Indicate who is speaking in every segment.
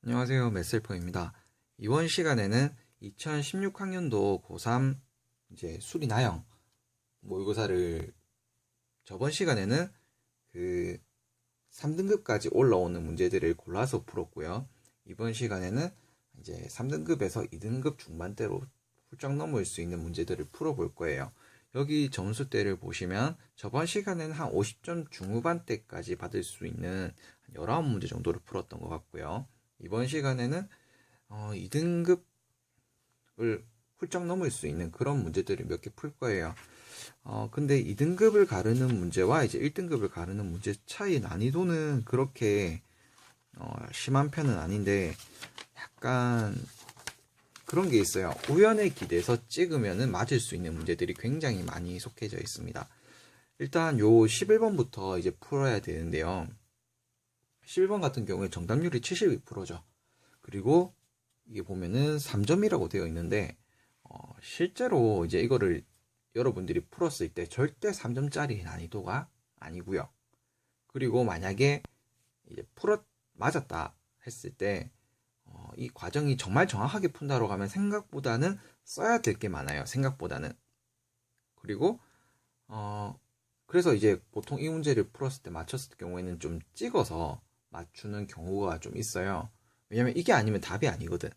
Speaker 1: 안녕하세요. 메셀퍼입니다. 이번 시간에는 2016학년도 고3 이제 수리 나형 모의고사를 저번 시간에는 그 3등급까지 올라오는 문제들을 골라서 풀었고요. 이번 시간에는 이제 3등급에서 2등급 중반대로 훌쩍 넘을 수 있는 문제들을 풀어볼 거예요. 여기 점수대를 보시면 저번 시간에는 한 50점 중후반대까지 받을 수 있는 19문제 정도를 풀었던 것 같고요. 이번 시간에는 2등급을 훌쩍 넘을 수 있는 그런 문제들을 몇 개 풀 거예요. 근데 2등급을 가르는 문제와 이제 1등급을 가르는 문제 차이 난이도는 그렇게 심한 편은 아닌데 약간 그런 게 있어요. 우연에 기대서 찍으면은 맞을 수 있는 문제들이 굉장히 많이 속해져 있습니다. 일단 요 11번부터 이제 풀어야 되는데요. 11번 같은 경우에 정답률이 72%죠. 그리고 이게 보면은 3점이라고 되어 있는데 실제로 이제 이거를 여러분들이 풀었을 때 절대 3점짜리 난이도가 아니고요. 그리고 만약에 이제 맞았다 했을 때 이 과정이 정말 정확하게 푼다고 하면 생각보다는 써야 될 게 많아요. 생각보다는. 그리고 그래서 이제 보통 이 문제를 풀었을 때 맞췄을 경우에는 좀 찍어서 맞추는 경우가 좀 있어요. 왜냐면 이게 아니면 답이 아니거든.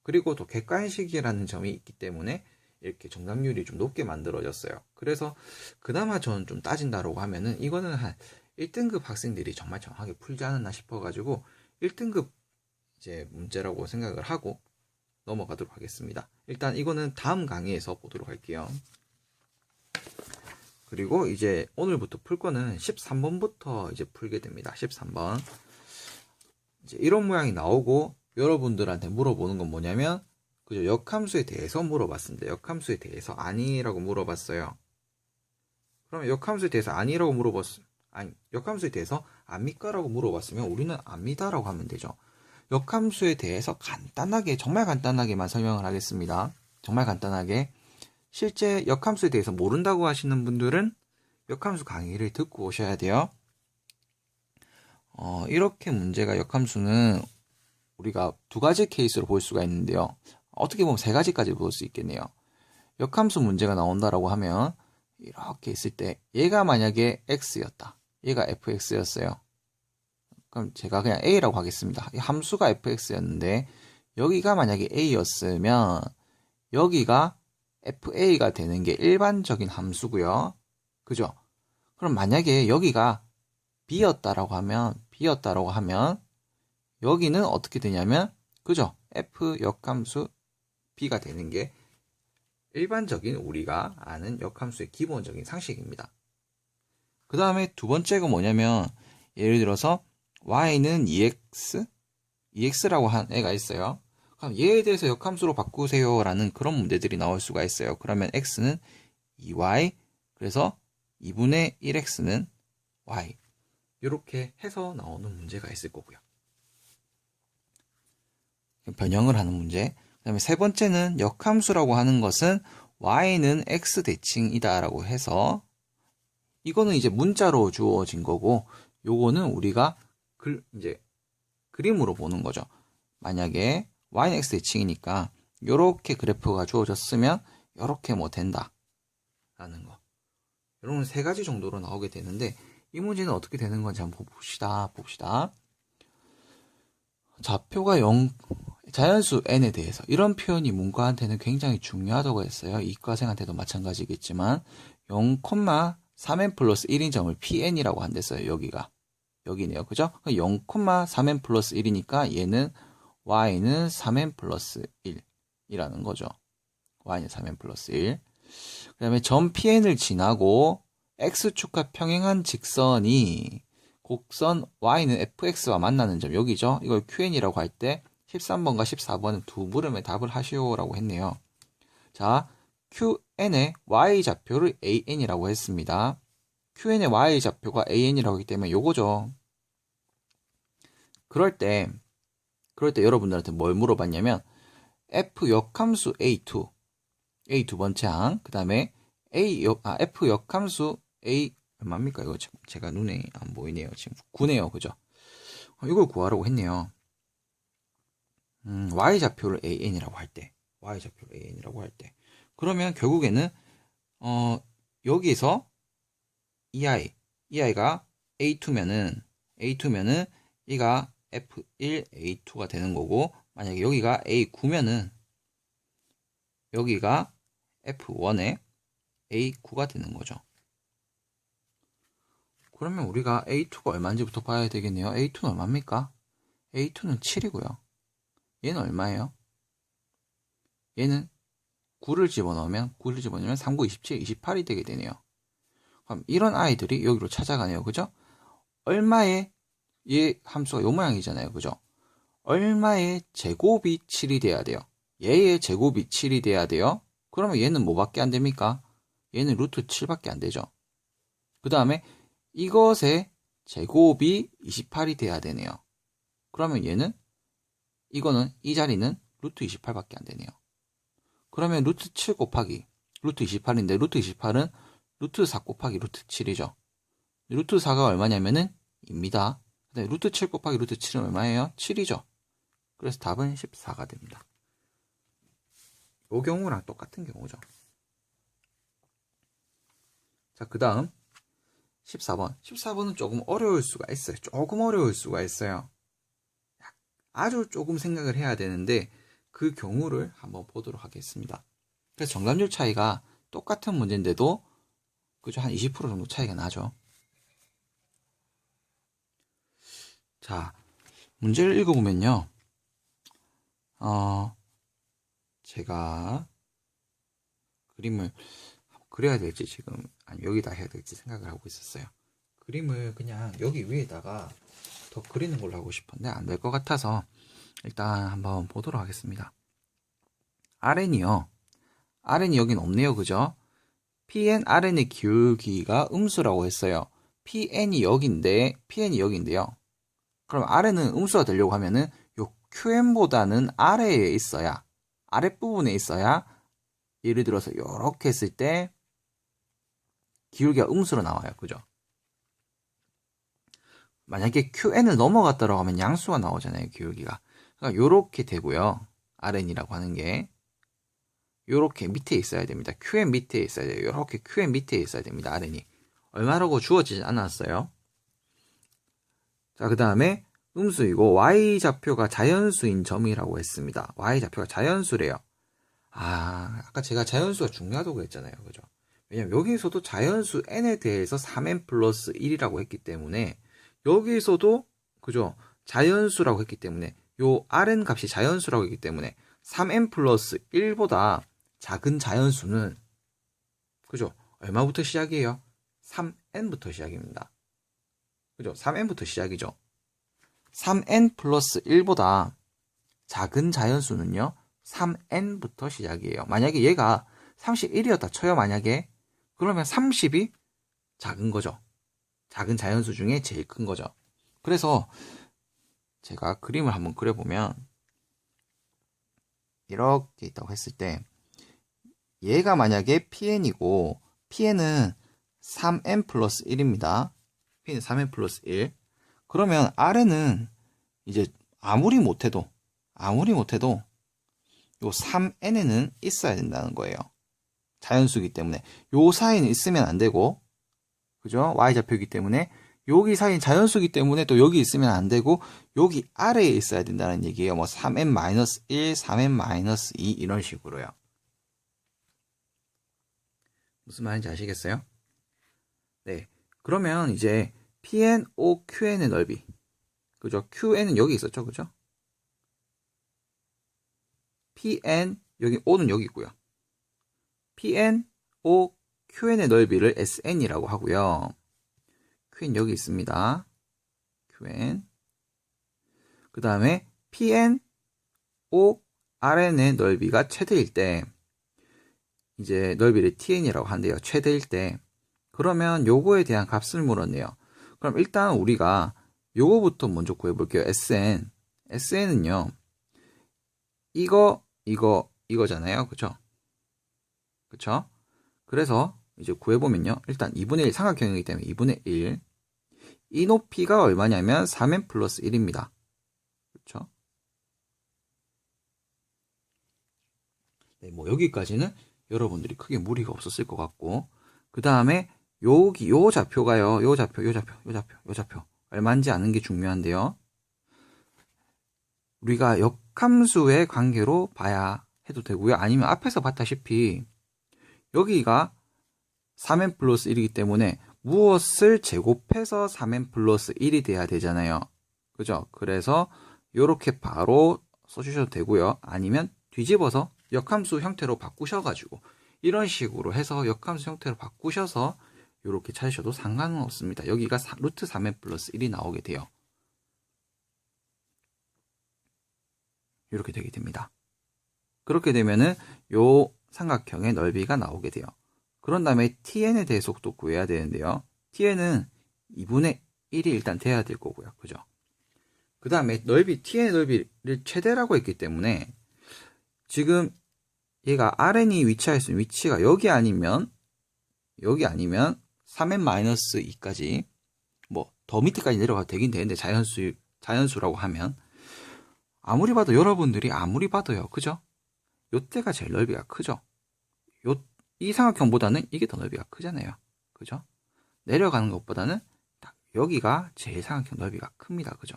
Speaker 1: 그리고 또 객관식이라는 점이 있기 때문에 이렇게 정답률이 좀 높게 만들어졌어요. 그래서 그나마 저는 좀 따진다라고 하면은 이거는 한 1등급 학생들이 정말 정확하게 풀지 않았나 싶어가지고 1등급 이제 문제라고 생각을 하고 넘어가도록 하겠습니다. 일단 이거는 다음 강의에서 보도록 할게요. 그리고 이제 오늘부터 풀 거는 13번부터 이제 풀게 됩니다. 13번. 이제 이런 모양이 나오고 여러분들한테 물어보는 건 뭐냐면 그죠? 역함수에 대해서 물어봤습니다. 역함수에 대해서 아니라고 물어봤어요. 그러면 역함수에 대해서 아니라고 역함수에 대해서 압니까라고 물어봤으면 우리는 압니다라고 하면 되죠. 역함수에 대해서 간단하게, 정말 간단하게만 설명을 하겠습니다. 정말 간단하게. 실제 역함수에 대해서 모른다고 하시는 분들은 역함수 강의를 듣고 오셔야 돼요. 이렇게 문제가 역함수는 우리가 두 가지 케이스로 볼 수가 있는데요. 어떻게 보면 세 가지까지 볼 수 있겠네요. 역함수 문제가 나온다라고 하면 이렇게 있을 때 얘가 만약에 x였다. 얘가 fx였어요. 그럼 제가 그냥 a라고 하겠습니다. 이 함수가 fx였는데 여기가 만약에 a였으면 여기가 fa가 되는 게 일반적인 함수고요. 그죠? 그럼 만약에 여기가 b였다라고 하면 여기는 어떻게 되냐면 그죠? f 역함수 b가 되는 게 일반적인 우리가 아는 역함수의 기본적인 상식입니다. 그 다음에 두 번째가 뭐냐면 예를 들어서 y는 2x라고 한 애가 있어요. 그럼 얘에 대해서 역함수로 바꾸세요 라는 그런 문제들이 나올 수가 있어요. 그러면 x는 2y, 그래서 2분의 1x는 y. 이렇게 해서 나오는 문제가 있을 거고요. 변형을 하는 문제. 그 다음에 세 번째는 역함수라고 하는 것은 y는 x 대칭이다 라고 해서 이거는 이제 문자로 주어진 거고 요거는 우리가 이제 그림으로 보는 거죠. 만약에 y는 x 대칭이니까 요렇게 그래프가 주어졌으면 요렇게 뭐 된다 라는 거. 이런 세 가지 정도로 나오게 되는데 이 문제는 어떻게 되는 건지 한번 봅시다. 좌표가 0, 자연수 n에 대해서 이런 표현이 문과한테는 굉장히 중요하다고 했어요. 이과생한테도 마찬가지겠지만 0,3n 플러스 1인 점을 pn이라고 한댔어요. 여기네요. 그죠? 0,3n 플러스 1이니까 얘는 y는 3n 플러스 1이라는 거죠. y는 3n 플러스 1. 그 다음에 점 pn을 지나고 x축과 평행한 직선이 곡선 y는 fx와 만나는 점 여기죠. 이걸 qn이라고 할 때 13번과 14번은 두 물음에 답을 하시오라고 했네요. 자, qn의 y좌표를 an이라고 했습니다. qn의 y좌표가 an이라고 하기 때문에 요거죠. 그럴 때 여러분들한테 뭘 물어봤냐면 f 역함수 a 두 번째 항, 그 다음에 f 역함수 a 얼마입니까? 이거 제가 눈에 안 보이네요. 지금 9네요. 그죠? 이걸 구하라고 했네요. y좌표를 an이라고 할 때, 그러면 결국에는 여기서 이 아이가 A2면은 얘가 F1, A2가 되는 거고, 만약에 여기가 A9면은 여기가 F1의 A9가 되는 거죠. 그러면 우리가 A2가 얼마인지부터 봐야 되겠네요. A2는 얼마입니까? A2는 7이고요. 얘는 얼마예요? 얘는 9를 집어넣으면 3, 9, 27, 28이 되게 되네요. 그럼 이런 아이들이 여기로 찾아가네요. 그죠? 얼마의 얘 함수가 요 모양이잖아요. 그죠? 얼마의 제곱이 7이 돼야 돼요? 얘의 제곱이 7이 돼야 돼요? 그러면 얘는 뭐밖에 안 됩니까? 얘는 루트 7밖에 안 되죠. 그 다음에 이것의 제곱이 28이 돼야 되네요. 그러면 이거는 이 자리는 루트 28밖에 안 되네요. 그러면 루트 7 곱하기 루트 28인데 루트 28은 루트 4 곱하기 루트 7이죠. 루트 4가 얼마냐면은 입니다. 루트 7 곱하기 루트 7은 얼마예요? 7이죠. 그래서 답은 14가 됩니다. 이 경우랑 똑같은 경우죠. 자, 그 다음 14번. 14번은 조금 어려울 수가 있어요. 아주 조금 생각을 해야 되는데 그 경우를 한번 보도록 하겠습니다. 그래서 정답률 차이가 똑같은 문제인데도 그죠? 한 20% 정도 차이가 나죠. 자, 문제를 읽어보면요. 제가 그림을 그려야 될지 지금 아니 여기다 해야 될지 생각을 하고 있었어요. 그림을 그냥 여기 위에다가 더 그리는 걸로 하고 싶은데 안 될 것 같아서 일단 한번 보도록 하겠습니다. RN이요. RN이 여긴 없네요. 그죠? PN, RN의 기울기가 음수라고 했어요. PN이 여기인데요. 그럼 RN은 음수가 되려고 하면은 요 QN보다는 아래에 있어야, 아랫부분에 있어야, 예를 들어서 이렇게 했을 때 기울기가 음수로 나와요. 그죠? 만약에 QN을 넘어갔다고 하면 양수가 나오잖아요. 기울기가. 그러니까 요렇게 되고요. RN이라고 하는 게 요렇게 밑에 있어야 됩니다. QN 밑에 있어야 돼요. 요렇게 QN 밑에 있어야 됩니다. RN이. 얼마라고 주어지지 않았어요. 자, 그 다음에 음수이고 Y좌표가 자연수인 점이라고 했습니다. Y좌표가 자연수래요. 아까 제가 자연수가 중요하다고 그랬잖아요. 그죠? 왜냐면 여기서도 자연수 n에 대해서 3n 플러스 1이라고 했기 때문에 여기서도 그죠? 자연수라고 했기 때문에 요 rn 값이 자연수라고 했기 때문에 3n 플러스 1보다 작은 자연수는 그죠? 얼마부터 시작이에요? 3n부터 시작입니다. 그죠? 3n부터 시작이죠. 3n 플러스 1보다 작은 자연수는요. 3n부터 시작이에요. 만약에 얘가 31이었다 쳐요. 만약에 그러면 30이 작은 거죠. 작은 자연수 중에 제일 큰 거죠. 그래서 제가 그림을 한번 그려보면 이렇게 있다고 했을 때 얘가 만약에 PN이고 PN은 3n 플러스 1입니다. PN은 3n 플러스 1. 그러면 RN은 이제 아무리 못해도 요 3n에는 있어야 된다는 거예요. 자연수이기 때문에 요 사이는 있으면 안 되고 그죠? Y좌표이기 때문에 여기 사이는 자연수이기 때문에 또 여기 있으면 안 되고 여기 아래에 있어야 된다는 얘기예요. 뭐 3n-1, 3n-2 이런 식으로요. 무슨 말인지 아시겠어요? 네. 그러면 이제 PN, O, QN의 넓이 그죠? QN은 여기 있었죠. 그죠? PN, 여기 O는 여기 있고요. PN, O, QN의 넓이를 SN이라고 하고요. QN 여기 있습니다. QN. 그 다음에 PN, O, RN의 넓이가 최대일 때 이제 넓이를 TN이라고 한대요. 최대일 때. 그러면 요거에 대한 값을 물었네요. 그럼 일단 우리가 요거부터 먼저 구해볼게요. SN. SN은요. 이거잖아요. 그쵸? 그쵸? 그래서 이제 구해보면요. 일단 2분의 1 삼각형이기 때문에 2분의 1. 이 높이가 얼마냐면 3n 플러스 1입니다. 그쵸? 네, 뭐 여기까지는 여러분들이 크게 무리가 없었을 것 같고, 그 다음에 여기 요 좌표가요. 요 좌표 얼마인지 아는 게 중요한데요. 우리가 역함수의 관계로 봐야 해도 되고요. 아니면 앞에서 봤다시피 여기가 3n 플러스 1이기 때문에 무엇을 제곱해서 3n 플러스 1이 돼야 되잖아요. 그죠? 그래서 이렇게 바로 써주셔도 되고요. 아니면 뒤집어서 역함수 형태로 바꾸셔가지고 이런 식으로 해서 역함수 형태로 바꾸셔서 이렇게 찾으셔도 상관은 없습니다. 여기가 루트 3n 플러스 1이 나오게 돼요. 이렇게 되게 됩니다. 그렇게 되면은 요 삼각형의 넓이가 나오게 돼요. 그런 다음에 tn에 대해서 또 구해야 되는데요. tn은 2분의 1이 일단 돼야 될 거고요. 그죠? 그 다음에 tn의 넓이를 최대라고 했기 때문에 지금 얘가 RN이 위치할 수 있는 위치가 여기 아니면 3n-2까지 뭐 더 밑에까지 내려가도 되긴 되는데 자연수라고 하면 아무리 봐도 여러분들이 아무리 봐도요. 그죠? 요때가 제일 넓이가 크죠? 이 삼각형보다는 이게 더 넓이가 크잖아요. 그죠? 내려가는 것보다는 딱 여기가 제일 삼각형 넓이가 큽니다. 그죠?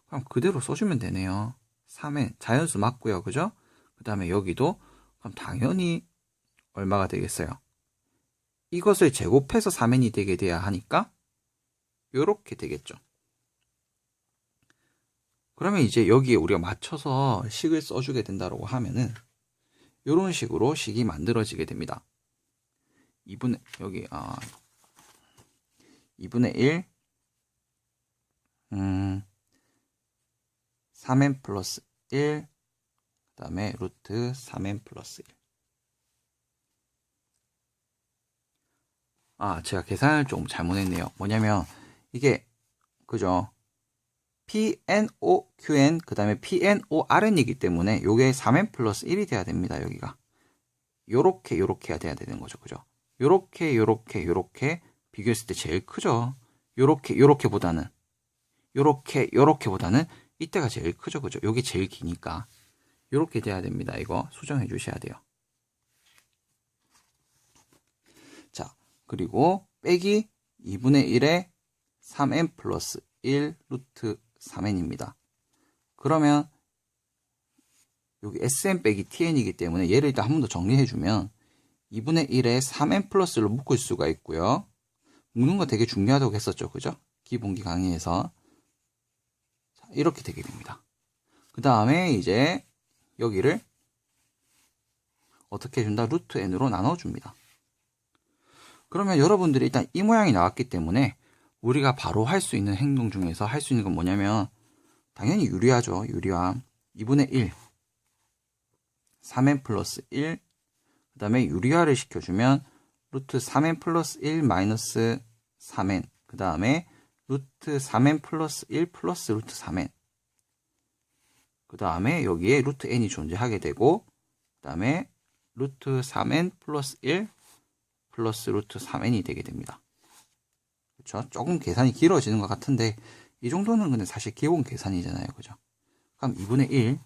Speaker 1: 그럼 그대로 써주면 되네요. 3n 자연수 맞고요. 그죠? 그 다음에 여기도 그럼 당연히 얼마가 되겠어요? 이것을 제곱해서 3n이 되게 돼야 하니까 요렇게 되겠죠. 그러면 이제 여기에 우리가 맞춰서 식을 써주게 된다고 하면은 이런 식으로 식이 만들어지게 됩니다. 2분의 1 3n 플러스 1 그 다음에 루트 3n 플러스 1 제가 계산을 좀 잘못했네요. 뭐냐면 이게 그죠? PNOQN 그 다음에 PNORN이기 때문에 요게 3n 플러스 1이 돼야 됩니다. 여기가 요렇게 해야 되는 거죠. 그죠? 요렇게 비교했을 때 제일 크죠. 요렇게보다는 이때가 제일 크죠. 그죠? 요게 제일 기니까 요렇게 돼야 됩니다. 이거 수정해 주셔야 돼요. 자, 그리고 빼기 2분의 1에 3n 플러스 1 루트 3n입니다. 그러면 여기 sn 빼기 tn이기 때문에 얘를 일단 한 번 더 정리해주면 2분의 1에 3n 플러스로 묶을 수가 있고요. 묶는 거 되게 중요하다고 했었죠. 그죠? 기본기 강의에서. 자, 이렇게 되게 됩니다. 그 다음에 이제 여기를 어떻게 해준다? 루트 n으로 나눠줍니다. 그러면 여러분들이 일단 이 모양이 나왔기 때문에 우리가 바로 할 수 있는 행동 중에서 할 수 있는 건 뭐냐면 당연히 유리화죠. 유리화 2분의 1 3n 플러스 1 그 다음에 유리화를 시켜주면 루트 3n 플러스 1 마이너스 3n 그 다음에 루트 3n 플러스 1 플러스 루트 3n 그 다음에 여기에 루트 n이 존재하게 되고 그 다음에 루트 3n 플러스 1 플러스 루트 3n이 되게 됩니다. 그렇죠? 조금 계산이 길어지는 것 같은데 이 정도는 근데 사실 기본 계산이잖아요. 그죠? 그럼 2분의 1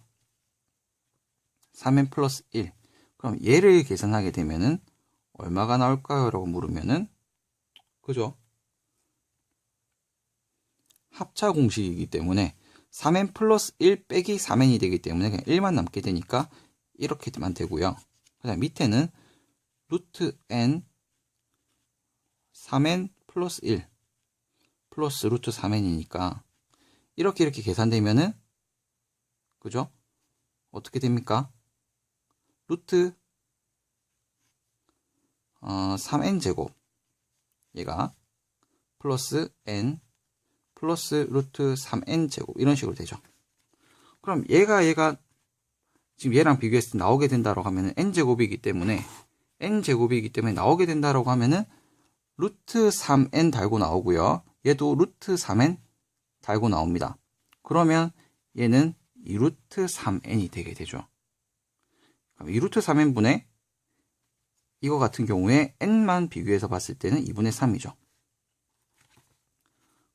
Speaker 1: 3n 플러스 1 그럼 얘를 계산하게 되면은 얼마가 나올까요? 라고 물으면은 그죠? 합차 공식이기 때문에 3n 플러스 1 빼기 3n이 되기 때문에 그냥 1만 남게 되니까 이렇게만 되고요. 그 다음 밑에는 루트 n 3n 플러스 1 플러스 루트 3n이니까 이렇게 계산되면은 그죠? 어떻게 됩니까? 루트 3n 제곱 얘가 플러스 n 플러스 루트 3n 제곱 이런 식으로 되죠. 그럼 얘가 지금 얘랑 비교했을 때 나오게 된다고 하면은 n제곱이기 때문에 나오게 된다고 하면은 루트 3n 달고 나오고요. 얘도 루트 3n 달고 나옵니다. 그러면 얘는 2루트 3n이 되게 되죠. 2루트 3n분의 이거 같은 경우에 n만 비교해서 봤을 때는 2분의 3이죠.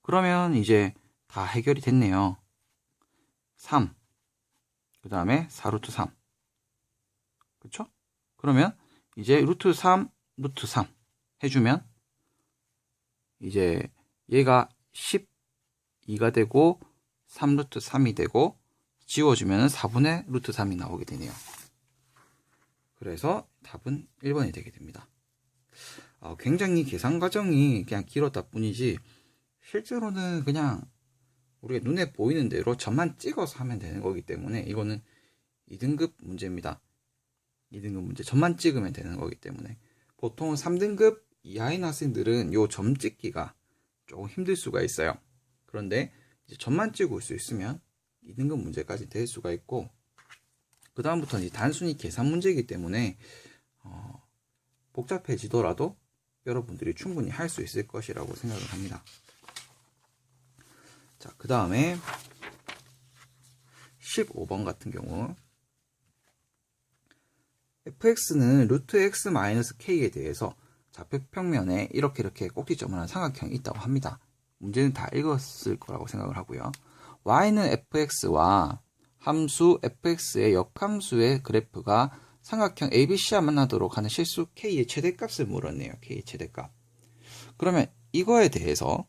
Speaker 1: 그러면 이제 다 해결이 됐네요. 3, 그 다음에 4루트 3, 그쵸? 그러면 이제 루트 3, 루트 3 해주면 이제 얘가 12가 되고 3 루트 3이 되고 지워주면 4분의 루트 3이 나오게 되네요. 그래서 답은 1번이 되게 됩니다. 굉장히 계산 과정이 그냥 길었다 뿐이지 실제로는 그냥 우리가 눈에 보이는 대로 점만 찍어서 하면 되는 거기 때문에 이거는 2등급 문제입니다. 2등급 문제 점만 찍으면 되는 거기 때문에 보통 3등급 이하인 학생들은 요 점 찍기가 조금 힘들 수가 있어요. 그런데 이제 점만 찍을 수 있으면 2등급 문제까지 될 수가 있고 그 다음부터는 이제 단순히 계산 문제이기 때문에 복잡해지더라도 여러분들이 충분히 할 수 있을 것이라고 생각을 합니다. 자, 그 다음에 15번 같은 경우 fx는 루트 x-k에 대해서 좌표평면에 이렇게 꼭지점을 한 삼각형이 있다고 합니다. 문제는 다 읽었을 거라고 생각을 하고요. y는 fx와 함수 fx의 역함수의 그래프가 삼각형 ABC와 만나도록 하는 실수 k의 최대값을 물었네요. k의 최대값. 그러면 이거에 대해서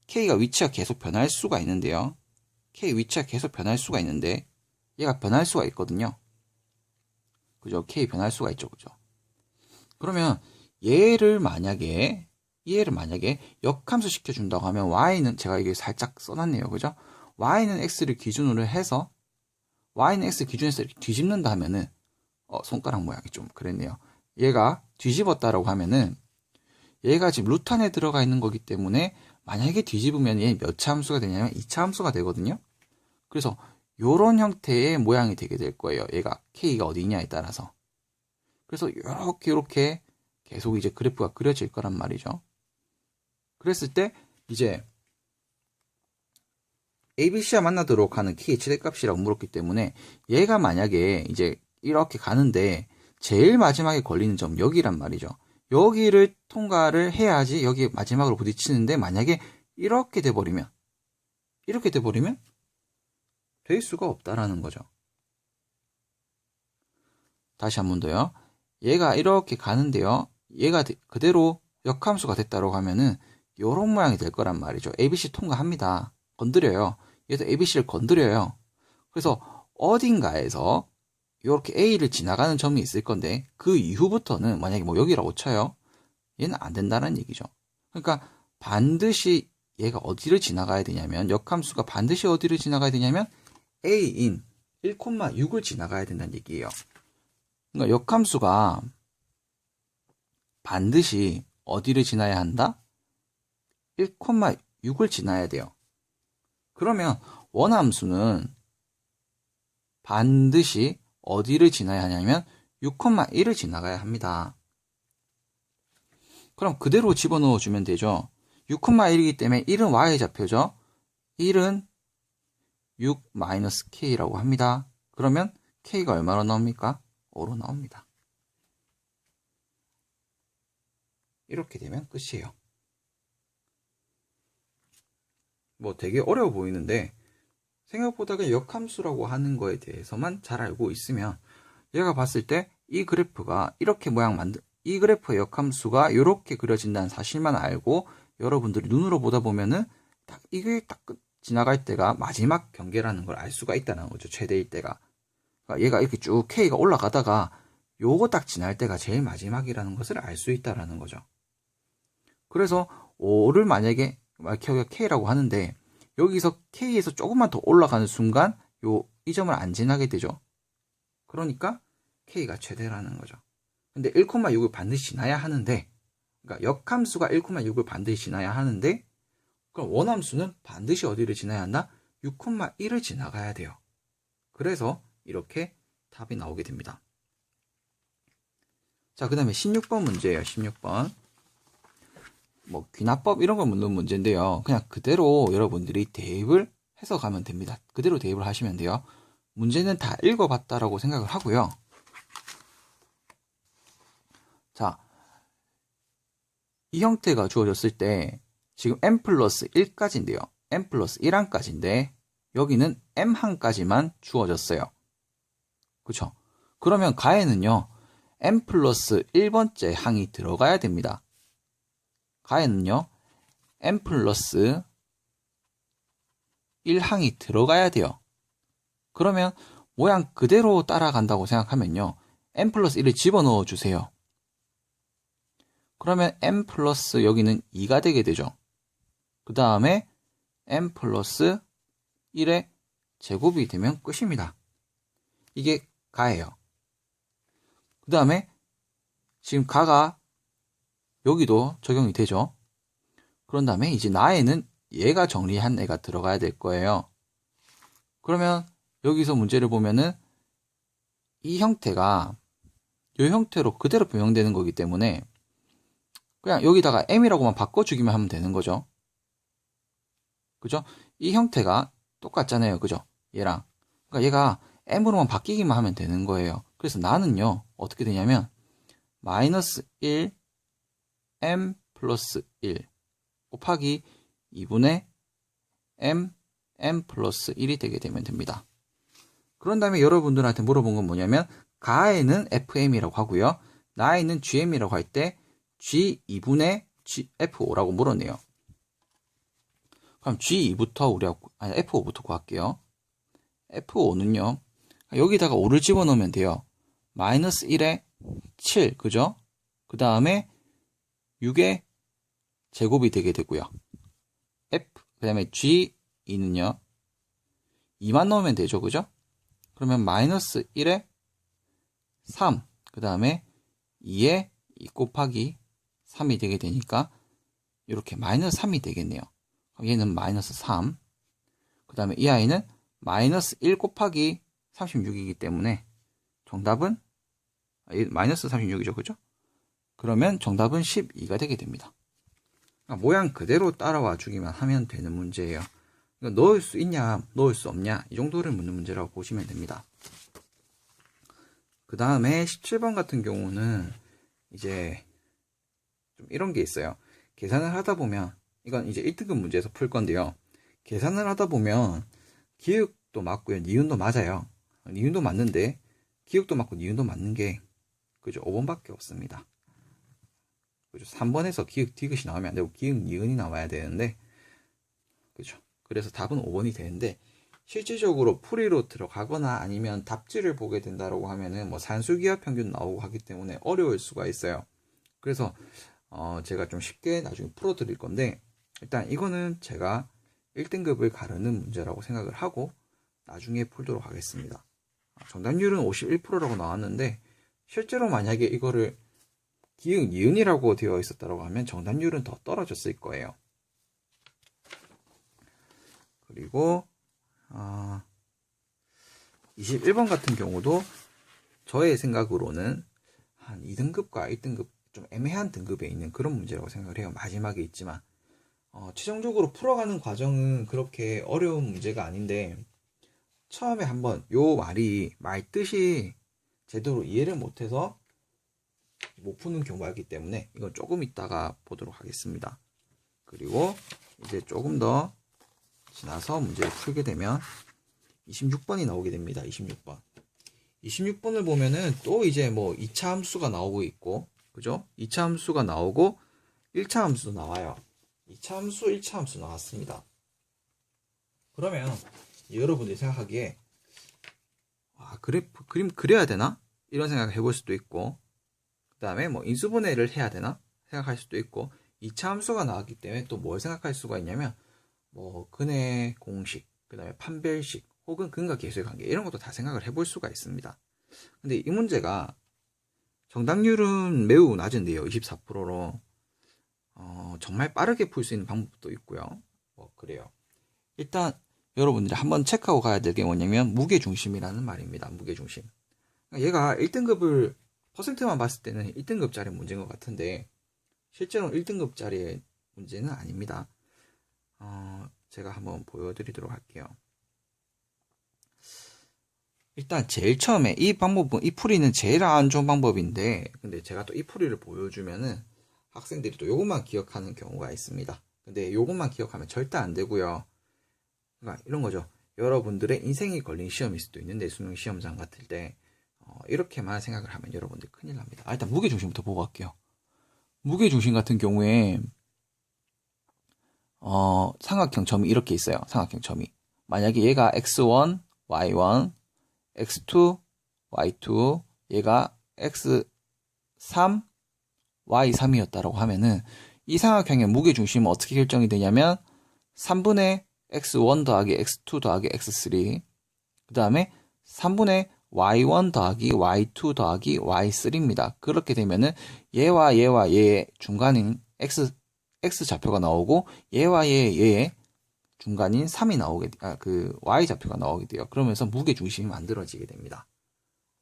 Speaker 1: k가 위치가 계속 변할 수가 있는데요. k 위치가 계속 변할 수가 있는데 얘가 변할 수가 있거든요. 그죠? k 변할 수가 있죠. 그죠? 그러면 얘를 만약에 역함수 시켜준다고 하면 y는 제가 이게 살짝 써놨네요. 그죠? y는 x를 기준으로 해서 y는 x 기준에서 이렇게 뒤집는다 하면은 손가락 모양이 좀 그랬네요. 얘가 뒤집었다라고 하면은 얘가 지금 루트 안에 들어가 있는 거기 때문에 만약에 뒤집으면 얘 몇 차 함수가 되냐면 2차 함수가 되거든요. 그래서 요런 형태의 모양이 되게 될 거예요. 얘가 k가 어디냐에 따라서. 그래서 요렇게 계속 이제 그래프가 그려질 거란 말이죠. 그랬을 때 이제 ABC와 만나도록 하는 k의 최대값이라고 물었기 때문에 얘가 만약에 이제 이렇게 가는데 제일 마지막에 걸리는 점 여기란 말이죠. 여기를 통과를 해야지 여기 마지막으로 부딪히는데 만약에 이렇게 돼버리면 될 수가 없다라는 거죠. 다시 한 번 더요. 얘가 이렇게 가는데요. 얘가 그대로 역함수가 됐다고 하면은 요런 모양이 될 거란 말이죠. ABC 통과합니다. 건드려요. 얘도 ABC를 건드려요. 그래서 어딘가에서 이렇게 A를 지나가는 점이 있을 건데 그 이후부터는 만약에 뭐 여기라고 쳐요. 얘는 안 된다는 얘기죠. 그러니까 반드시 얘가 어디를 지나가야 되냐면 역함수가 반드시 어디를 지나가야 되냐면 A인 1,6을 지나가야 된다는 얘기예요. 그러니까 역함수가 반드시 어디를 지나야 한다? 1,6을 지나야 돼요. 그러면 원함수는 반드시 어디를 지나야 하냐면 6,1을 지나가야 합니다. 그럼 그대로 집어넣어 주면 되죠. 6,1이기 때문에 1은 y좌표죠. 1은 6-k라고 합니다. 그러면 k가 얼마로 나옵니까? 5로 나옵니다. 이렇게 되면 끝이에요. 뭐 되게 어려워 보이는데 생각보다 그냥 역함수라고 하는 거에 대해서만 잘 알고 있으면 얘가 봤을 때 이 그래프가 이렇게 이 그래프의 역함수가 이렇게 그려진다는 사실만 알고 여러분들이 눈으로 보다 보면은 이게 딱 지나갈 때가 마지막 경계라는 걸 알 수가 있다는 거죠. 최대일 때가. 그러니까 얘가 이렇게 쭉 K가 올라가다가 요거 딱 지날 때가 제일 마지막이라는 것을 알 수 있다는 거죠. 그래서 5를 만약에 K라고 하는데 여기서 K에서 조금만 더 올라가는 순간 이 점을 안 지나게 되죠. 그러니까 K가 최대라는 거죠. 근데 1,6을 반드시 지나야 하는데 그러니까 역함수가 1,6을 반드시 지나야 하는데 그럼 원함수는 반드시 어디를 지나야 한다? 6,1을 지나가야 돼요. 그래서 이렇게 답이 나오게 됩니다. 자, 그 다음에 16번 문제예요. 16번. 뭐 귀납법 이런 걸 묻는 문제인데요. 그냥 그대로 여러분들이 대입을 해서 가면 됩니다. 그대로 대입을 하시면 돼요. 문제는 다 읽어봤다라고 생각을 하고요. 자, 이 형태가 주어졌을 때 지금 m 플러스 1까지인데요. m 플러스 1항까지인데 여기는 m 항까지만 주어졌어요. 그쵸? 그러면 가에는요, n 플러스 1번째 항이 들어가야 됩니다. 가에는요, n 플러스 1항이 들어가야 돼요. 그러면 모양 그대로 따라간다고 생각하면요, n 플러스 1을 집어넣어 주세요. 그러면 n 플러스 여기는 2가 되게 되죠. 그 다음에 n 플러스 1의 제곱이 되면 끝입니다. 이게 가예요. 그 다음에 지금 가가 여기도 적용이 되죠. 그런 다음에 이제 나에는 얘가 정리한 애가 들어가야 될 거예요. 그러면 여기서 문제를 보면은 이 형태가 이 형태로 그대로 변형되는 거기 때문에 그냥 여기다가 m이라고만 바꿔주기만 하면 되는 거죠. 그죠? 이 형태가 똑같잖아요. 그죠? 얘랑. 그러니까 얘가 m으로만 바뀌기만 하면 되는 거예요. 그래서 나는요, 어떻게 되냐면, 마이너스 1, m 플러스 1 곱하기 2분의 m 플러스 1이 되게 되면 됩니다. 그런 다음에 여러분들한테 물어본 건 뭐냐면, 가에는 fm이라고 하고요. 나에는 gm이라고 할 때, g2분의 f5라고 물었네요. 그럼 G2부터 F5부터 구할게요. F5는요, 여기다가 5를 집어넣으면 돼요. 마이너스 1에 7, 그죠? 그 다음에 6의 제곱이 되게 되고요. 그 다음에 G2는요, 2만 넣으면 되죠, 그죠? 그러면 마이너스 1에 3, 그 다음에 2에 2 곱하기 3이 되게 되니까, 이렇게 마이너스 3이 되겠네요. 얘는 마이너스 3. 그 다음에 이 아이는 마이너스 1 곱하기 36이기 때문에 정답은 마이너스 36이죠. 그죠? 그러면 정답은 12가 되게 됩니다. 그러니까 모양 그대로 따라와 주기만 하면 되는 문제예요. 그러니까 넣을 수 있냐, 넣을 수 없냐, 이 정도를 묻는 문제라고 보시면 됩니다. 그 다음에 17번 같은 경우는 이제 좀 이런 게 있어요. 계산을 하다 보면 이건 이제 1등급 문제에서 풀 건데요. 계산을 하다 보면 기억도 맞고요. 니은도 맞아요. 니은도 맞는데 기억도 맞고 니은도 맞는 게 그죠? 5번밖에 없습니다. 그죠? 3번에서 기억 디귿이 나오면 안 되고 기억 니은이 나와야 되는데 그죠? 그래서 답은 5번이 되는데 실질적으로 풀이로 들어가거나 아니면 답지를 보게 된다라고 하면은 뭐 산수기하 평균 나오고 하기 때문에 어려울 수가 있어요. 그래서 제가 좀 쉽게 나중에 풀어 드릴 건데 일단 이거는 제가 1등급을 가르는 문제라고 생각을 하고 나중에 풀도록 하겠습니다. 정답률은 51%라고 나왔는데 실제로 만약에 이거를 기역 니은이라고 되어 있었다고 하면 정답률은 더 떨어졌을 거예요. 그리고 21번 같은 경우도 저의 생각으로는 한 2등급과 1등급 좀 애매한 등급에 있는 그런 문제라고 생각을 해요. 마지막에 있지만 최종적으로 풀어가는 과정은 그렇게 어려운 문제가 아닌데 처음에 한번 요 말 뜻이 제대로 이해를 못해서 못 푸는 경우가 있기 때문에 이건 조금 이따가 보도록 하겠습니다. 그리고 이제 조금 더 지나서 문제를 풀게 되면 26번이 나오게 됩니다. 26번. 26번을 보면은 또 이제 뭐 2차 함수가 나오고 있고, 그죠? 2차 함수가 나오고 1차 함수도 나와요. 2차 함수, 1차 함수 나왔습니다. 그러면 여러분들이 생각하기에 그림 그려야 되나? 이런 생각을 해볼 수도 있고 그 다음에 뭐 인수분해를 해야 되나? 생각할 수도 있고 2차 함수가 나왔기 때문에 또 뭘 생각할 수가 있냐면 뭐 근의 공식, 그 다음에 판별식 혹은 근과 계수의 관계 이런 것도 다 생각을 해볼 수가 있습니다. 근데 이 문제가 정답률은 매우 낮은데요. 24%로 정말 빠르게 풀 수 있는 방법도 있고요. 뭐 그래요. 일단 여러분들이 한번 체크하고 가야 될 게 뭐냐면 무게중심이라는 말입니다. 무게중심. 얘가 1등급을 퍼센트만 봤을 때는 1등급짜리 문제인 것 같은데 실제로는 1등급짜리의 문제는 아닙니다. 제가 한번 보여드리도록 할게요. 일단 제일 처음에 이 풀이는 제일 안 좋은 방법인데 근데 제가 또 이 풀이를 보여주면은 학생들이 또 요것만 기억하는 경우가 있습니다. 근데 요것만 기억하면 절대 안 되고요. 그러니까 이런 거죠. 여러분들의 인생이 걸린 시험일 수도 있는데 수능 시험장 같을 때 이렇게만 생각을 하면 여러분들 큰일 납니다. 일단 무게중심부터 보고 갈게요. 무게중심 같은 경우에 삼각형 점이 이렇게 있어요. 삼각형 점이. 만약에 얘가 x1, y1, x2, y2, 얘가 x3, y3이었다라고 하면은 이 삼각형의 무게중심은 어떻게 결정이 되냐면 3분의 x1 더하기 x2 더하기 x3, 그 다음에 3분의 y1 더하기 y2 더하기 y3입니다. 그렇게 되면은 얘와 얘의 중간인 x 좌표가 나오고 얘와 얘의 중간인 3이 나오게, 그 y 좌표가 나오게 돼요. 그러면서 무게중심이 만들어지게 됩니다.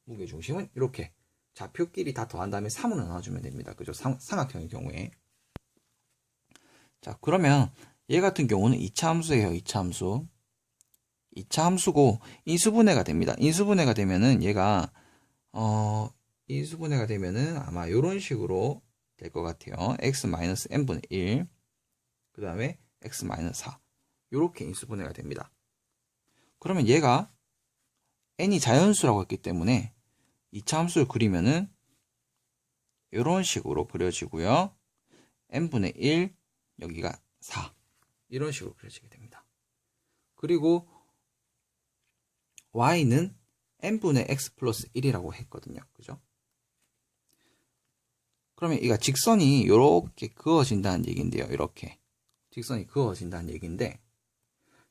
Speaker 1: 무게중심은 이렇게 좌표끼리 다 더한 다음에 3으로 나눠주면 됩니다. 그죠? 삼각형의 경우에. 자, 그러면 얘 같은 경우는 2차 함수예요. 2차 함수. 2차 함수고 인수분해가 됩니다. 인수분해가 되면은 얘가 인수분해가 되면은 아마 이런 식으로 될 것 같아요. x-n분의 1, 그 다음에 x-4 이렇게 인수분해가 됩니다. 그러면 얘가 n이 자연수라고 했기 때문에 2차 함수를 그리면은 이런 식으로 그려지고요. n분의 1, 여기가 4 이런 식으로 그려지게 됩니다. 그리고 y는 n분의 x 플러스 1이라고 했거든요. 그죠? 그러면 이가 직선이 이렇게 그어진다는 얘기인데요. 이렇게 직선이 그어진다는 얘기인데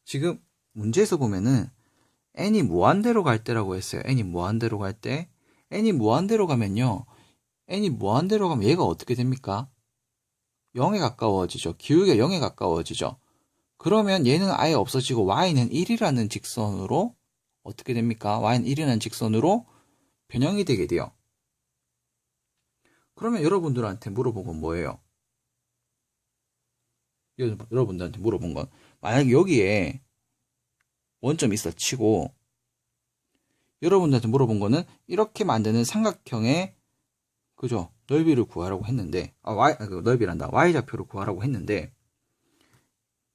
Speaker 1: 지금 문제에서 보면은 n이 무한대로 갈 때라고 했어요. n이 무한대로 갈 때 n이 무한대로 가면요. n이 무한대로 가면 얘가 어떻게 됩니까? 0에 가까워지죠. 기울기가 0에 가까워지죠. 그러면 얘는 아예 없어지고 y는 1이라는 직선으로 어떻게 됩니까? y는 1이라는 직선으로 변형이 되게 돼요. 그러면 여러분들한테 물어본 건 뭐예요? 여러분들한테 물어본 건 만약에 여기에 원점이 있어 치고 여러분들한테 물어본 거는 이렇게 만드는 삼각형의 그죠? 넓이를 구하라고 했는데 넓이란다. y좌표를 구하라고 했는데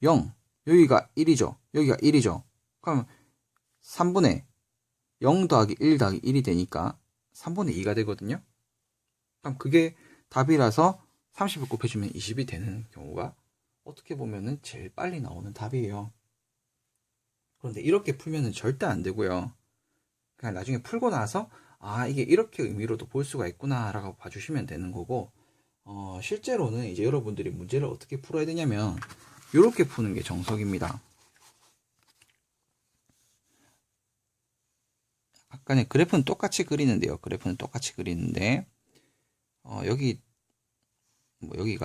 Speaker 1: 0 여기가 1이죠. 여기가 1이죠. 그럼 3분의 0 더하기 1 더하기 1이 되니까 3분의 2가 되거든요. 그럼 그게 답이라서 30을 곱해주면 20이 되는 경우가 어떻게 보면은 제일 빨리 나오는 답이에요. 그런데 이렇게 풀면은 절대 안 되고요. 그냥 나중에 풀고 나서 이게 이렇게 의미로도 볼 수가 있구나 라고 봐주시면 되는 거고 실제로는 이제 여러분들이 문제를 어떻게 풀어야 되냐면 이렇게 푸는 게 정석입니다. 아까는 그래프는 똑같이 그리는데요. 그래프는 똑같이 그리는데 여기가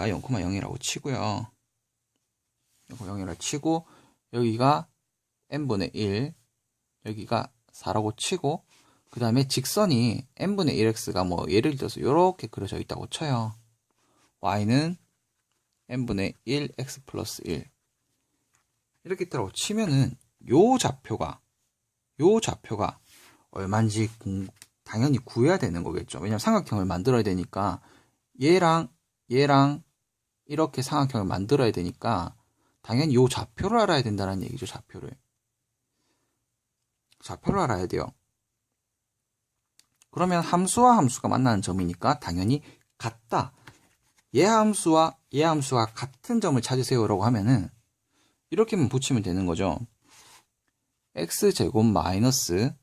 Speaker 1: 0,0이라고 치고요. 0,0이라고 치고 여기가 n분의 1 여기가 4라고 치고 그 다음에 직선이 n분의 1x가 뭐 예를 들어서 이렇게 그려져 있다고 쳐요. y는 n분의 1x 플러스 1 이렇게 있다고 치면은 요 좌표가 얼마인지 당연히 구해야 되는 거겠죠. 왜냐면 삼각형을 만들어야 되니까 얘랑 이렇게 삼각형을 만들어야 되니까 당연히 요 좌표를 알아야 된다는 얘기죠. 좌표를 알아야 돼요. 그러면 함수와 함수가 만나는 점이니까 당연히 같다. 얘 함수와 얘 함수가 같은 점을 찾으세요라고 하면은 이렇게만 붙이면 되는 거죠. x제곱 마이너스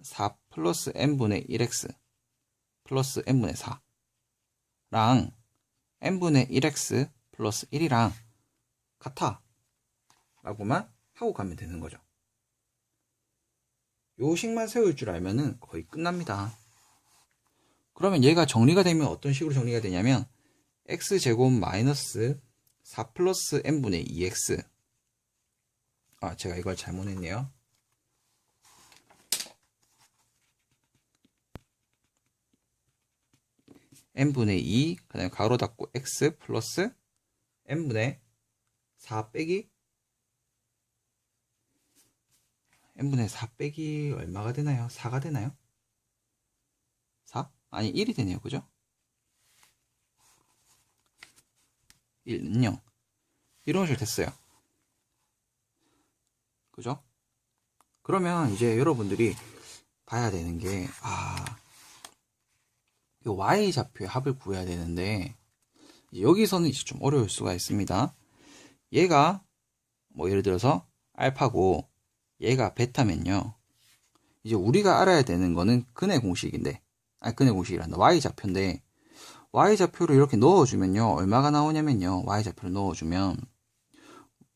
Speaker 1: 4 플러스 n분의 1x 플러스 n분의 4랑 n분의 1x 플러스 1이랑 같아 라고만 하고 가면 되는 거죠. 요 식만 세울 줄 알면은 거의 끝납니다. 그러면 얘가 정리가 되면 어떤 식으로 정리가 되냐면 x제곱 마이너스 4 플러스 n분의 2x 제가 이걸 잘못했네요. n분의 2 그 다음에 가로 닫고 x 플러스 n분의 4 빼기 n분의 4 빼기 얼마가 되나요? 4가 되나요? 4? 아니 1이 되네요. 그죠? 1는 0 이런 식으로 됐어요. 그죠? 그러면 이제 여러분들이 봐야 되는 게, 이 y좌표의 합을 구해야 되는데, 여기서는 이제 좀 어려울 수가 있습니다. 얘가, 뭐 예를 들어서 알파고, 얘가 베타면요. 이제 우리가 알아야 되는 거는 근의 공식인데, 근의 공식이란다. y좌표인데, y좌표를 이렇게 넣어주면요. 얼마가 나오냐면요. y좌표를 넣어주면,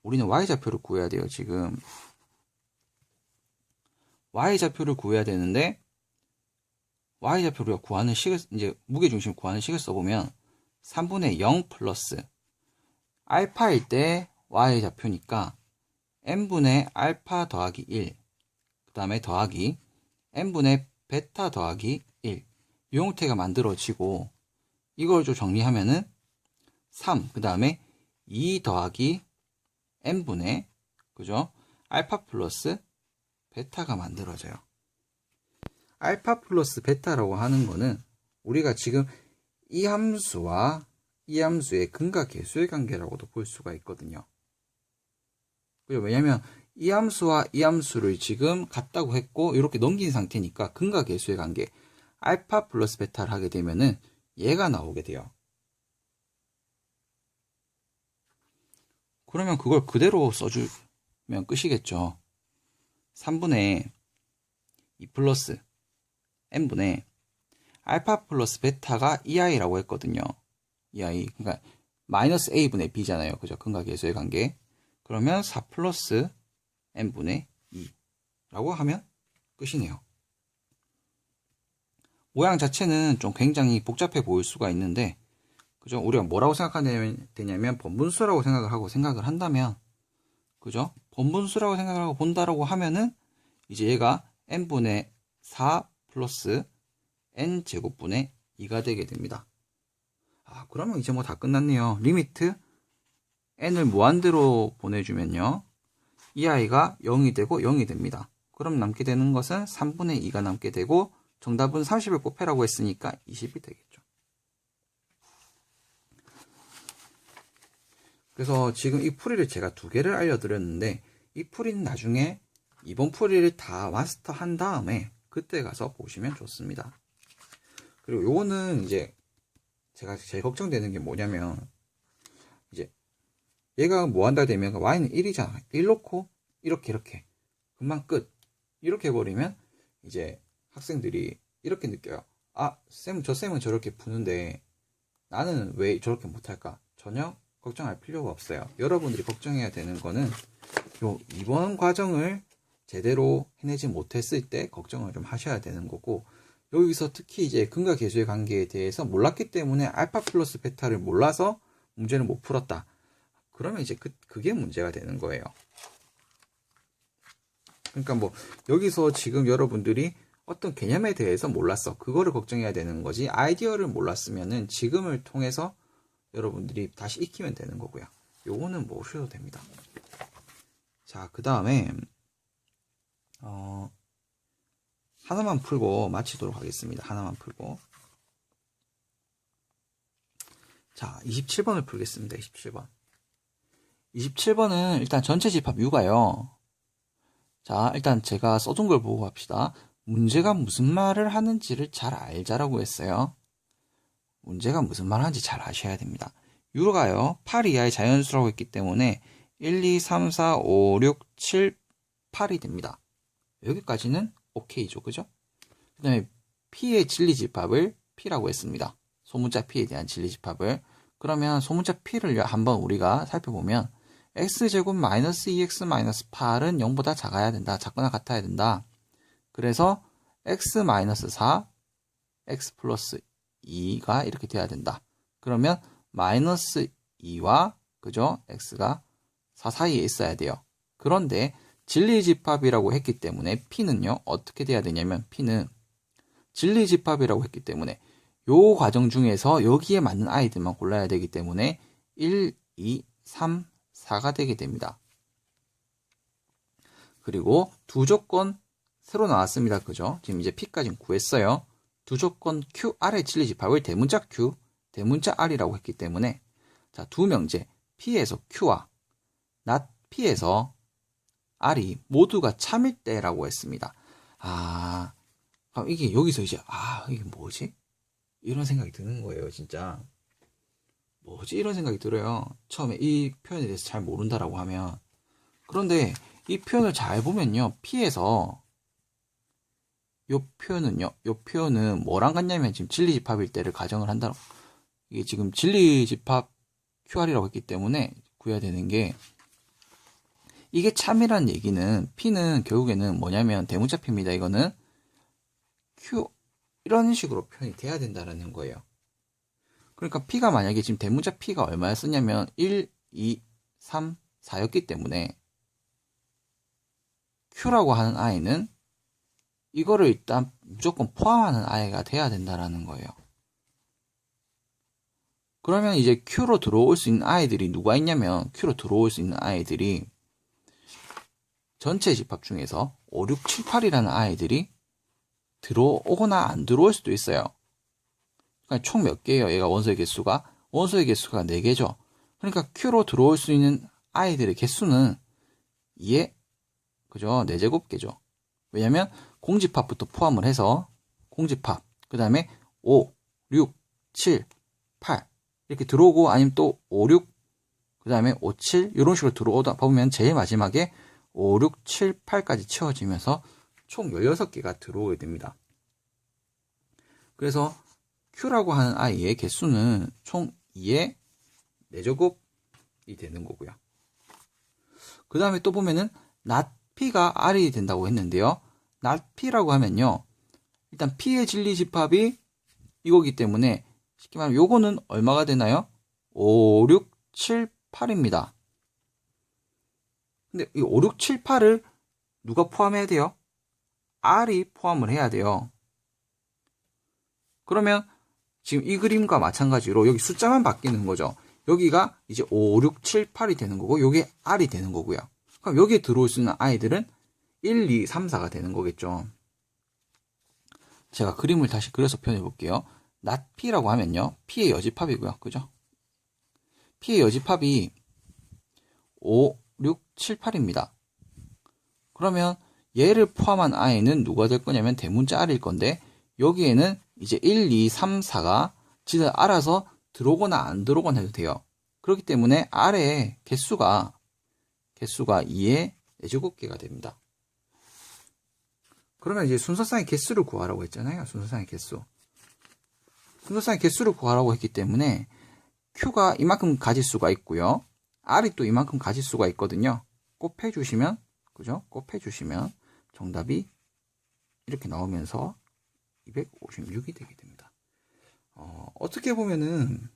Speaker 1: 우리는 y좌표를 구해야 돼요, 지금. y좌표를 구해야 되는데, y좌표를 구하는 식을, 이제 무게중심 구하는 식을 써보면, 3분의 0 플러스, 알파일 때 y좌표니까, n분의 알파 더하기 1, 그 다음에 더하기, n분의 베타 더하기 1. 이 형태가 만들어지고, 이걸 좀 정리하면은, 3, 그 다음에 2 더하기 n분의, 그죠? 알파 플러스 베타가 만들어져요. 알파 플러스 베타라고 하는 거는 우리가 지금 이 함수와 이 함수의 근과 계수의 관계라고도 볼 수가 있거든요. 왜냐면 이 함수와 이 함수를 지금 같다고 했고 이렇게 넘긴 상태니까 근과 계수의 관계 알파 플러스 베타를 하게 되면은 얘가 나오게 돼요. 그러면 그걸 그대로 써주면 끝이겠죠. 3분의 2 플러스 n분의 알파 플러스 베타가 EI라고 했거든요. EI. 그러니까 마이너스 A분의 B잖아요. 그죠? 근과 계수의 관계. 그러면 4 플러스 n분의 2라고 하면 끝이네요. 모양 자체는 좀 굉장히 복잡해 보일 수가 있는데, 그죠? 우리가 뭐라고 생각하면 되냐면, 번분수라고 생각을 한다면, 그죠? 번분수라고 생각을 하고 본다라고 하면은, 이제 얘가 n분의 4 플러스 n제곱분의 2가 되게 됩니다. 그러면 이제 뭐 다 끝났네요. 리미트 n을 무한대로 보내주면요. 이 아이가 0이 되고 0이 됩니다. 그럼 남게 되는 것은 3분의 2가 남게 되고 정답은 30을 곱해라고 했으니까 20이 되겠죠. 그래서 지금 이 풀이를 제가 2개를 알려드렸는데 이 풀이는 나중에 이번 풀이를 다 마스터한 다음에 그때 가서 보시면 좋습니다. 그리고 요거는 이제 제가 제일 걱정되는 게 뭐냐면 이제 얘가 뭐 한다 되면 y는 1이잖아. 1 놓고 이렇게 금방 끝. 이렇게 해버리면 이제 학생들이 이렇게 느껴요. 저 쌤은 저렇게 푸는데 나는 왜 저렇게 못할까? 전혀 걱정할 필요가 없어요. 여러분들이 걱정해야 되는 거는 요 이번 과정을 제대로 해내지 못했을 때 걱정을 좀 하셔야 되는 거고, 여기서 특히 이제 근과 계수의 관계에 대해서 몰랐기 때문에 알파 플러스 베타를 몰라서 문제를 못 풀었다. 그러면 이제 그게 문제가 되는 거예요. 그러니까 뭐 여기서 지금 여러분들이 어떤 개념에 대해서 몰랐어. 그거를 걱정해야 되는 거지. 아이디어를 몰랐으면은 지금을 통해서 여러분들이 다시 익히면 되는 거고요. 요거는 모셔도 됩니다. 자, 그 다음에 하나만 풀고 마치도록 하겠습니다. 하나만 풀고. 자, 27번을 풀겠습니다. 27번. 27번은 일단 전체 집합 U가요. 자, 일단 제가 써둔 걸 보고 갑시다. 문제가 무슨 말을 하는지를 잘 알자라고 했어요. 문제가 무슨 말을 하는지 잘 아셔야 됩니다. U가요, 8 이하의 자연수라고 했기 때문에 1, 2, 3, 4, 5, 6, 7, 8이 됩니다. 여기까지는 오케이죠. 그죠? 그 다음에 P의 진리집합을 P라고 했습니다. 소문자 P에 대한 진리집합을. 그러면 소문자 P를 한번 우리가 살펴보면 x제곱 마이너스 2x 마이너스 8은 0보다 작아야 된다. 작거나 같아야 된다. 그래서 x 마이너스 4, x 플러스 2가 이렇게 돼야 된다. 그러면 마이너스 2와 그죠? x가 4 사이에 있어야 돼요. 그런데 진리집합이라고 했기 때문에 P는요, 어떻게 돼야 되냐면 P는 진리집합이라고 했기 때문에 요 과정 중에서 여기에 맞는 아이들만 골라야 되기 때문에 1, 2, 3, 4가 되게 됩니다. 그리고 두 조건 새로 나왔습니다. 그죠? 지금 이제 P까지 구했어요. 두 조건 QR의 진리집합을 대문자 Q, 대문자 R이라고 했기 때문에 자, 두 명제 P에서 Q와 not P에서 R이 모두가 참일 때라고 했습니다. 그럼 이게 여기서 이제 이게 뭐지? 이런 생각이 드는 거예요, 진짜. 뭐지? 이런 생각이 들어요. 처음에 이 표현에 대해서 잘 모른다라고 하면. 그런데 이 표현을 잘 보면요, P에서 요 표현은 뭐랑 같냐면 지금 진리집합일 때를 가정을 한다. 이게 지금 진리집합 QR이라고 했기 때문에 구해야 되는 게, 이게 참이란 얘기는 P는 결국에는 뭐냐면 대문자 P입니다. 이거는 Q 이런 식으로 표현이 돼야 된다는 거예요. 그러니까 P가 만약에 지금 대문자 P가 얼마였었냐면 1, 2, 3, 4였기 때문에 Q라고 하는 아이는 이거를 일단 무조건 포함하는 아이가 돼야 된다는 거예요. 그러면 이제 Q로 들어올 수 있는 아이들이 누가 있냐면, Q로 들어올 수 있는 아이들이 전체 집합 중에서 5, 6, 7, 8이라는 아이들이 들어오거나 안 들어올 수도 있어요. 그러니까 총 몇 개예요? 얘가 원소의 개수가 4개죠. 그러니까 Q로 들어올 수 있는 아이들의 개수는 2의 그죠? 4제곱개죠. 왜냐면 공집합부터 포함을 해서 공집합, 그 다음에 5, 6, 7, 8 이렇게 들어오고, 아니면 또 5, 6, 그 다음에 5, 7 이런 식으로 들어오다 보면 제일 마지막에 5, 6, 7, 8까지 채워지면서 총 16개가 들어오게 됩니다. 그래서 Q라고 하는 아이의 개수는 총 2의 4제곱이 되는 거고요. 그 다음에 또 보면은 not P가 R이 된다고 했는데요. not P라고 하면요, 일단 P의 진리집합이 이거기 때문에 쉽게 말하면 요거는 얼마가 되나요? 5, 6, 7, 8입니다. 근데 이 5, 6, 7, 8을 누가 포함해야 돼요? R이 포함을 해야 돼요. 그러면 지금 이 그림과 마찬가지로 여기 숫자만 바뀌는 거죠. 여기가 이제 5, 6, 7, 8이 되는 거고, 요게 R이 되는 거고요. 그럼 여기에 들어올 수 있는 아이들은 1, 2, 3, 4가 되는 거겠죠. 제가 그림을 다시 그려서 표현해 볼게요. not P라고 하면요, P의 여집합이고요. 그죠? P의 여집합이 5, 6, 7, 8입니다. 그러면 얘를 포함한 아이는 누가 될 거냐면 대문자 R일 건데, 여기에는 이제 1, 2, 3, 4가 지들 알아서 들어오거나 안 들어오거나 해도 돼요. 그렇기 때문에 R의 개수가 2의 4제곱개가 됩니다. 그러면 이제 순서상의 개수를 구하라고 했잖아요. 순서상의 개수를 구하라고 했기 때문에 Q가 이만큼 가질 수가 있고요. R이 또 이만큼 가질 수가 있거든요. 곱해주시면, 그죠? 곱해주시면 정답이 이렇게 나오면서 256이 되게 됩니다. 어떻게 보면은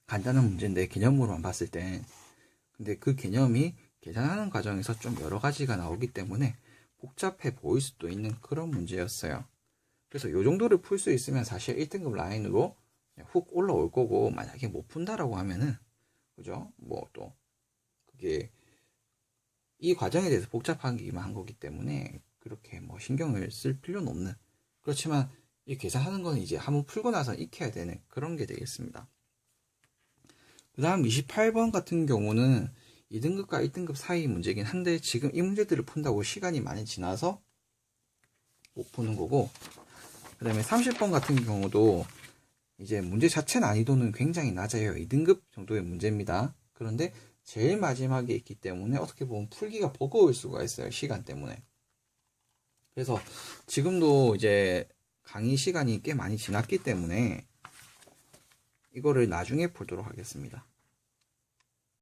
Speaker 1: 간단한 문제인데, 개념으로만 봤을 때. 근데 그 개념이 계산하는 과정에서 좀 여러 가지가 나오기 때문에 복잡해 보일 수도 있는 그런 문제였어요. 그래서 이 정도를 풀 수 있으면 사실 1등급 라인으로 훅 올라올 거고, 만약에 못 푼다라고 하면은, 그죠? 뭐 또 그게 이 과정에 대해서 복잡하기만 한 거기 때문에 그렇게 뭐 신경을 쓸 필요는 없는, 그렇지만 이 계산하는 거는 이제 한번 풀고 나서 익혀야 되는 그런 게 되겠습니다. 그 다음 28번 같은 경우는 2등급과 1등급 사이 문제긴 한데, 지금 이 문제들을 푼다고 시간이 많이 지나서 못 푸는 거고, 그 다음에 30번 같은 경우도 이제 문제 자체 난이도는 굉장히 낮아요. 2등급 정도의 문제입니다. 그런데 제일 마지막에 있기 때문에 어떻게 보면 풀기가 버거울 수가 있어요. 시간 때문에. 그래서 지금도 이제 강의 시간이 꽤 많이 지났기 때문에 이거를 나중에 풀도록 하겠습니다.